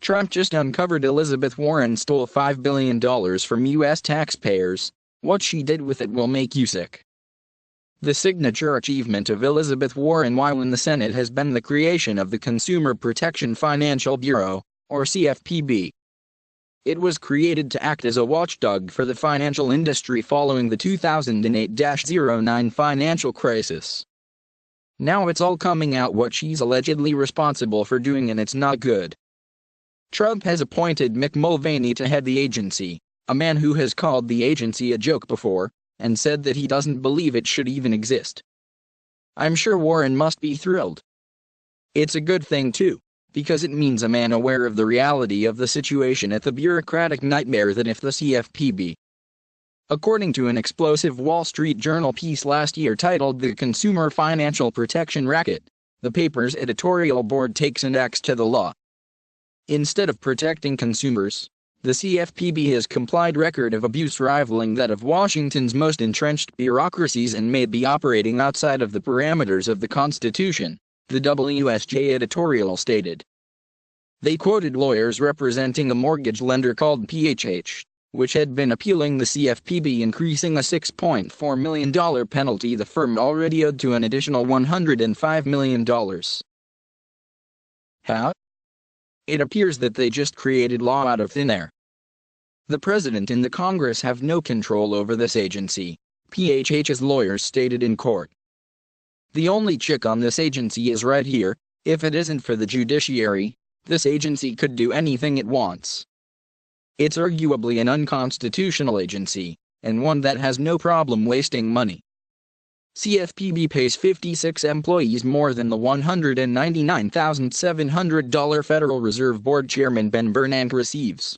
Trump just uncovered Elizabeth Warren stole $5 billion from US taxpayers. What she did with it will make you sick. The signature achievement of Elizabeth Warren while in the Senate has been the creation of the Consumer Protection Financial Bureau, or CFPB. It was created to act as a watchdog for the financial industry following the 2008-09 financial crisis. Now it's all coming out what she's allegedly responsible for doing, and it's not good. Trump has appointed Mick Mulvaney to head the agency, a man who has called the agency a joke before, and said that he doesn't believe it should even exist. I'm sure Warren must be thrilled. It's a good thing too, because it means a man aware of the reality of the situation at the bureaucratic nightmare that is the CFPB. According to an explosive Wall Street Journal piece last year titled "The Consumer Financial Protection Racket," the paper's editorial board takes an axe to the law. Instead of protecting consumers, the CFPB has complied record of abuse rivaling that of Washington's most entrenched bureaucracies and may be operating outside of the parameters of the Constitution, the WSJ editorial stated. They quoted lawyers representing a mortgage lender called PHH, which had been appealing the CFPB increasing a $6.4 million penalty the firm already owed to an additional $105 million. How? It appears that they just created law out of thin air. The president and the Congress have no control over this agency, PHH's lawyers stated in court. The only check on this agency is right here. If it isn't for the judiciary, this agency could do anything it wants. It's arguably an unconstitutional agency, and one that has no problem wasting money. CFPB pays 56 employees more than the $199,700 Federal Reserve Board Chairman Ben Bernanke receives.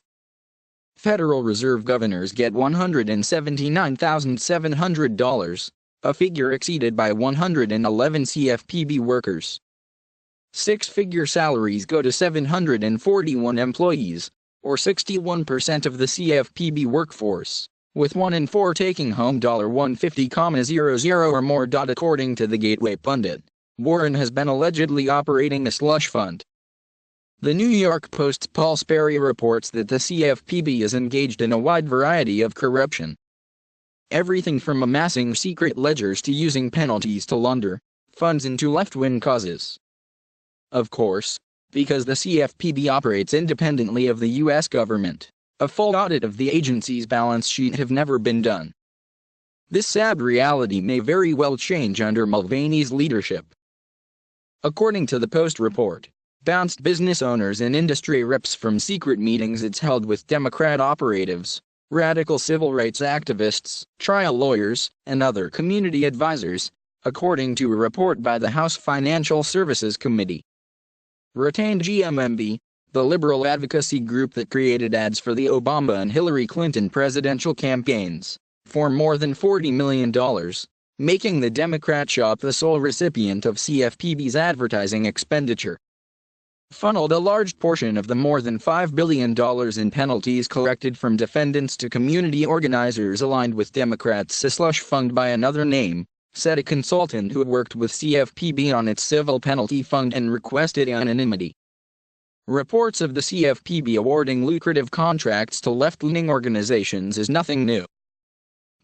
Federal Reserve governors get $179,700, a figure exceeded by 111 CFPB workers. Six-figure salaries go to 741 employees, or 61% of the CFPB workforce, with 1 in 4 taking home $150,00 or more. According to the Gateway pundit, Warren has been allegedly operating a slush fund. The New York Post's Paul Sperry reports that the CFPB is engaged in a wide variety of corruption. Everything from amassing secret ledgers to using penalties to launder funds into left-wing causes. Of course, because the CFPB operates independently of the U.S. government, a full audit of the agency's balance sheet have never been done. This sad reality may very well change under Mulvaney's leadership. According to the Post report, bounced business owners and industry reps from secret meetings it's held with Democrat operatives, radical civil rights activists, trial lawyers, and other community advisors, according to a report by the House Financial Services Committee. Retained GMMB, the liberal advocacy group that created ads for the Obama and Hillary Clinton presidential campaigns, for more than $40 million, making the Democrat shop the sole recipient of CFPB's advertising expenditure. Funneled a large portion of the more than $5 billion in penalties collected from defendants to community organizers aligned with Democrats. A slush fund by another name, said a consultant who worked with CFPB on its civil penalty fund and requested anonymity. Reports of the CFPB awarding lucrative contracts to left-leaning organizations is nothing new.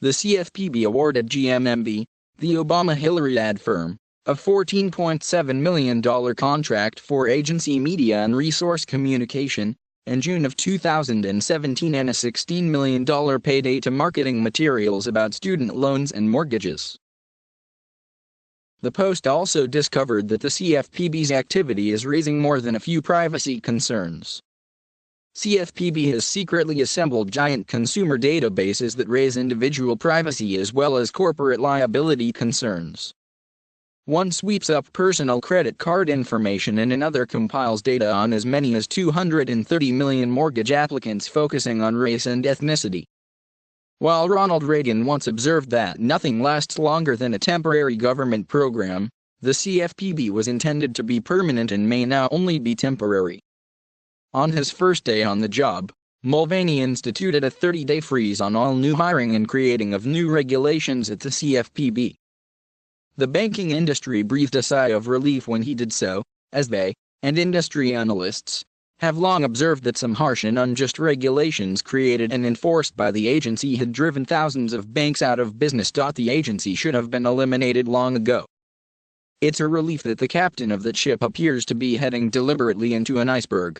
The CFPB awarded GMMB, the Obama-Hillary ad firm, a $14.7 million contract for agency media and resource communication in June of 2017 and a $16 million payday to marketing materials about student loans and mortgages. The Post also discovered that the CFPB's activity is raising more than a few privacy concerns. CFPB has secretly assembled giant consumer databases that raise individual privacy as well as corporate liability concerns. One sweeps up personal credit card information and another compiles data on as many as 230 million mortgage applicants, focusing on race and ethnicity. While Ronald Reagan once observed that nothing lasts longer than a temporary government program, the CFPB was intended to be permanent and may now only be temporary. On his first day on the job, Mulvaney instituted a 30-day freeze on all new hiring and creating of new regulations at the CFPB. The banking industry breathed a sigh of relief when he did so, as they, and industry analysts, have long observed that some harsh and unjust regulations created and enforced by the agency had driven thousands of banks out of business. The agency should have been eliminated long ago. It's a relief that the captain of that ship appears to be heading deliberately into an iceberg.